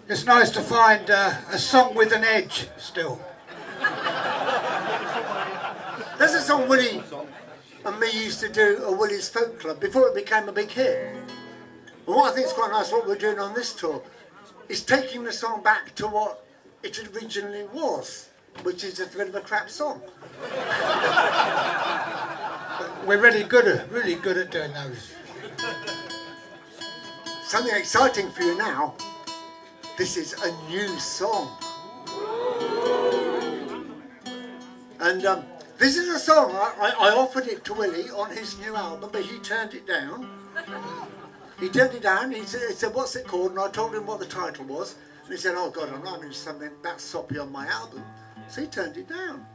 It's nice to find a song with an edge still. There's a song Willy and me used to do at Willy's Folk Club before it became a big hit. And what I think is quite nice, what we're doing on this tour, is taking the song back to what it originally was, which is just a bit of a crap song. We're really good at doing those. Something exciting for you now. This is a new song. And this is a song, I offered it to Willy on his new album, but he turned it down. He said, what's it called? And I told him what the title was. And he said, oh God, I'm not doing something that soppy on my album. So he turned it down.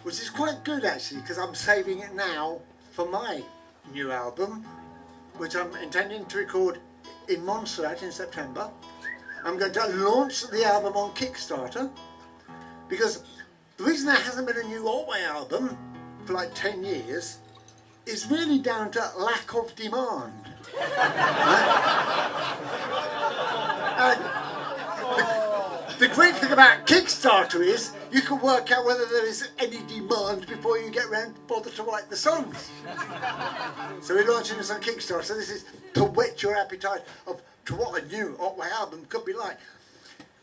Which is quite good actually, because I'm saving it now for my new album, which I'm intending to record in Montserrat in September. I'm going to launch the album on Kickstarter, because the reason there hasn't been a new Otway album for like 10 years is really down to lack of demand. And the great thing about Kickstarter is you can work out whether there is any demand before you get round to bother to write the songs. So we're launching this on Kickstarter. This is to whet your appetite to what a new Otway album could be like.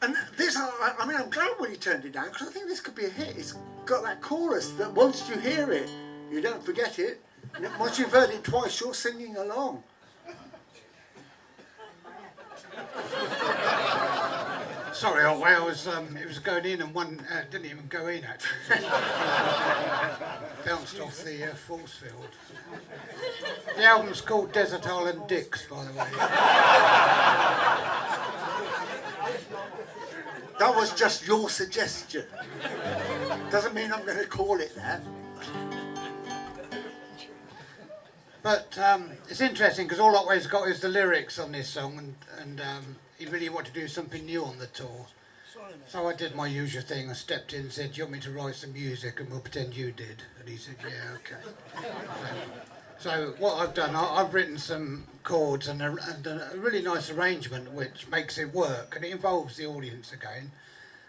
And this, I'm glad when he turned it down, because I think this could be a hit. It's got that chorus that once you hear it, you don't forget it. And once you've heard it twice, you're singing along. Sorry, Otway, it was going in and one didn't even go in actually. Bounced off the force field. The album's called Desert Island Dicks, by the way. That was just your suggestion. Doesn't mean I'm going to call it that. But it's interesting because all Otway's got is the lyrics on this song, and he really wanted to do something new on the tour. So I did my usual thing. I stepped in and said, do you want me to write some music and we'll pretend you did? And he said, yeah, okay. So what I've done, I've written some chords and a really nice arrangement which makes it work, and it involves the audience again.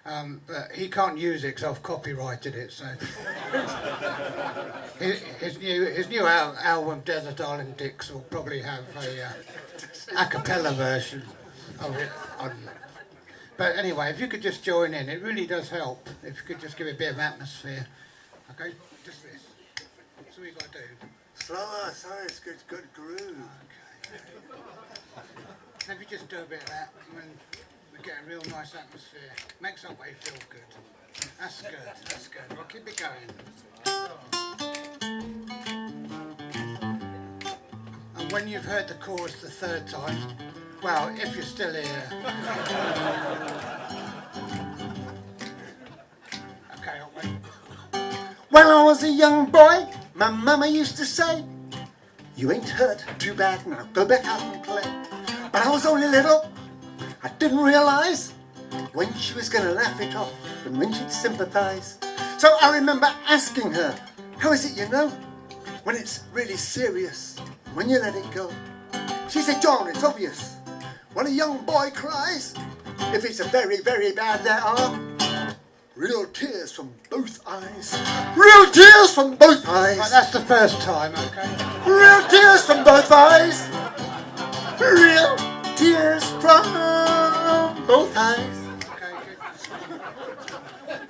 But he can't use it because I've copyrighted it. So his new album, Desert Island Dicks, will probably have a cappella version of it on. But anyway, if you could just join in, it really does help. If you could just give it a bit of atmosphere. Okay, just this. That's all you got to do. Slower, sorry, it's good groove. Okay. Maybe just do a bit of that, and we get a real nice atmosphere. Makes Otway feel good. That's good. We'll keep it going. And when you've heard the chorus the third time, well, if you're still here. Okay, Otway. When I was a young boy, my mama used to say, you ain't hurt too bad now, go back out and play. But I was only little, I didn't realise when she was going to laugh it off and when she'd sympathise. So I remember asking her, how is it you know when it's really serious, when you let it go? She said, John, it's obvious. When a young boy cries, if it's a very, very bad, there are real tears from both eyes. Real tears from both eyes. Right, that's the first time, okay? Real tears from both eyes. Real tears from both eyes. Okay, good.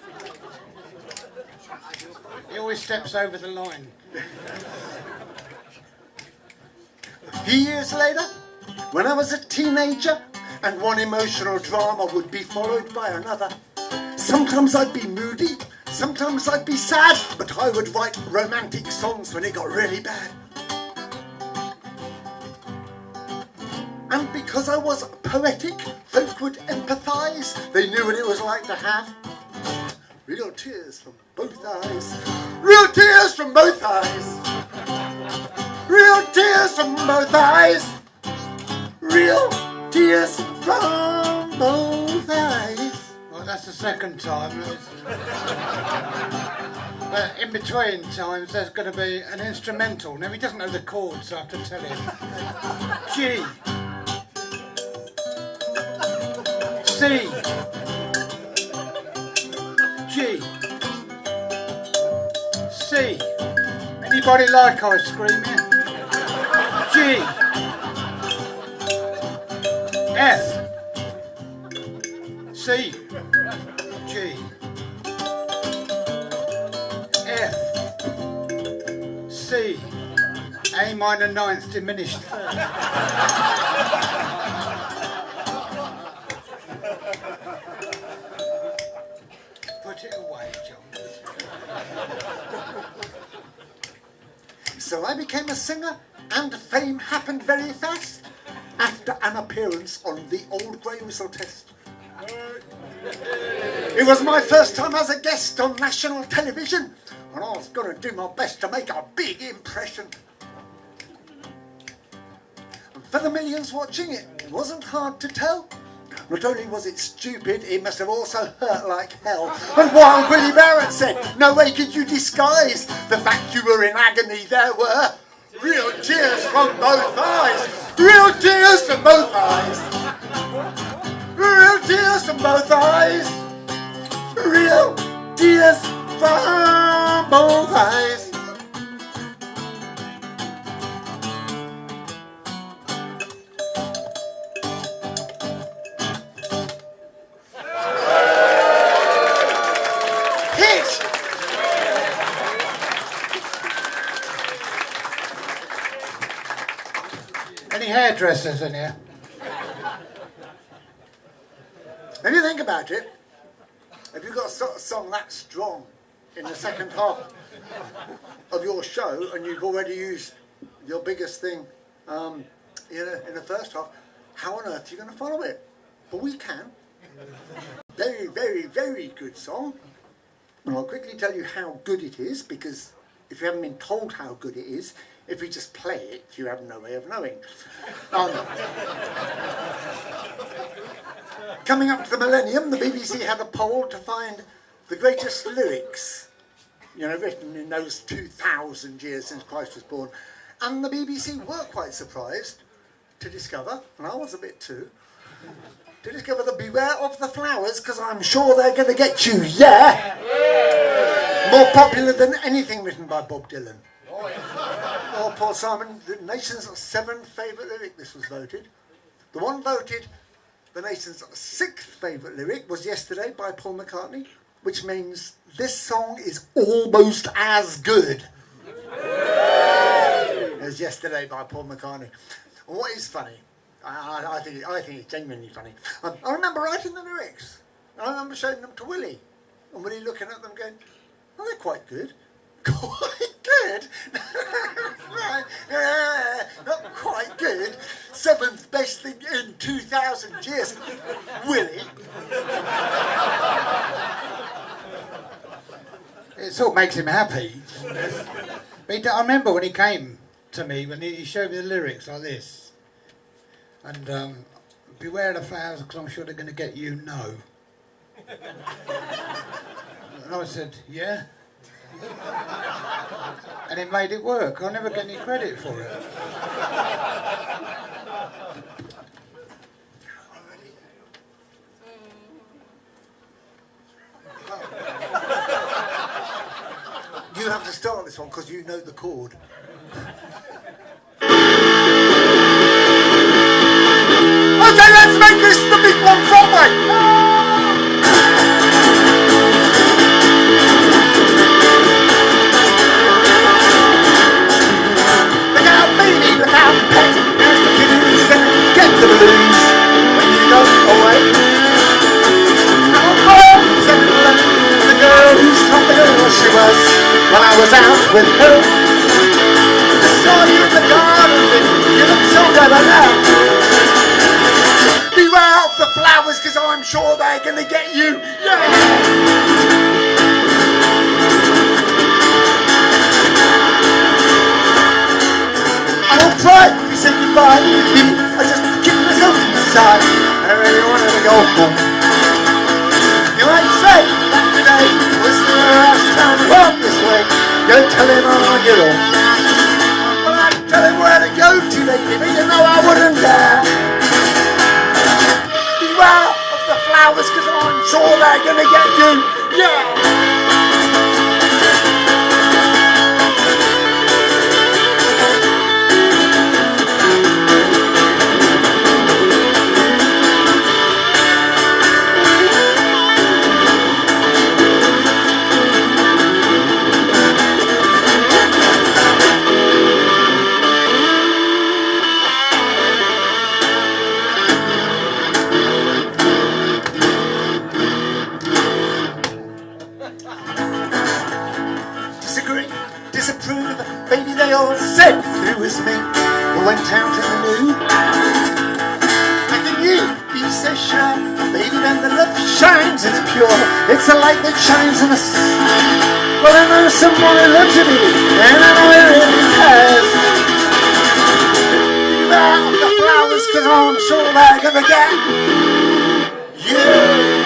He always steps over the line. A few years later, when I was a teenager, and one emotional drama would be followed by another. Sometimes I'd be moody, sometimes I'd be sad, but I would write romantic songs when it got really bad. And because I was poetic, folk would empathise. They knew what it was like to have real tears from both eyes. Real tears from both eyes. Real tears from both eyes. Real tears from both eyes. Well, that's the second time. But in between times, there's going to be an instrumental. Now, he doesn't know the chords, so I have to tell him. G. C, G, C. Anybody like ice cream here? G, F, C, G, F, C, A minor ninth diminished. Put it away, John. So I became a singer, and fame happened very fast after an appearance on the Old Grey Whistle Test. It was my first time as a guest on national television, and I was going to do my best to make a big impression. And for the millions watching it, it wasn't hard to tell. Not only was it stupid, it must have also hurt like hell. And while Willy Barratt said, no way could you disguise the fact you were in agony, there were real tears from both eyes. Real tears from both eyes. Real tears from both eyes. Real tears from both eyes. Any hairdressers in here? If you think about it, if you've got a song that strong in the second half of your show and you've already used your biggest thing in the first half, how on earth are you going to follow it? But we can. Very, very, very good song. And I'll quickly tell you how good it is, because if you haven't been told how good it is, if you just play it, you have no way of knowing. Coming up to the millennium, the BBC had a poll to find the greatest lyrics, written in those 2,000 years since Christ was born. And the BBC were quite surprised to discover, and I was a bit too, to discover the Beware of the Flowers, because I'm sure they're going to get you, yeah! More popular than anything written by Bob Dylan. Oh, Paul Simon, the nation's 7th favourite lyric, this was voted. The one voted the nation's 6th favourite lyric was Yesterday by Paul McCartney, which means this song is almost as good as Yesterday by Paul McCartney. And what is funny, I think it's genuinely funny, I remember writing the lyrics. I remember showing them to Willy, and Willy looking at them going, oh, they're quite good. Quite good? Not quite good. 7th best thing in 2,000 years. Willy. It sort of makes him happy. But I remember when he came to me, when he showed me the lyrics like this. And beware of the flowers, because I'm sure they're going to get you, no. And I said, yeah. And it made it work. I'll never get any credit for it. You have to start this one because you know the chord. Okay, let's make this the big one from me. The blues when you go away. And I'll call the girl who's not the girl she was when I was out with her. I saw you in the garden and you look so clever now. Beware of the flowers, because I'm sure they're going to get you. Yeah! I'll try to say goodbye. I just keep myself inside. I really wanted to go home. You might say that today was the last time I walked this way. Go tell him I'm on your own. Well, I'd tell him where to go to, lady, but you know I wouldn't dare. Beware of the flowers. flowers, cause I'm sure they're gonna get you. Yeah! Disagree, disapprove, baby they all said it was me who went out in the nude. How can you be so sure, baby, then the love shines, it's pure. It's a light that shines in us. Well, I know someone who loves you, baby, and I know he really cares. Leave out the flowers, cause I'm sure they're gonna get you.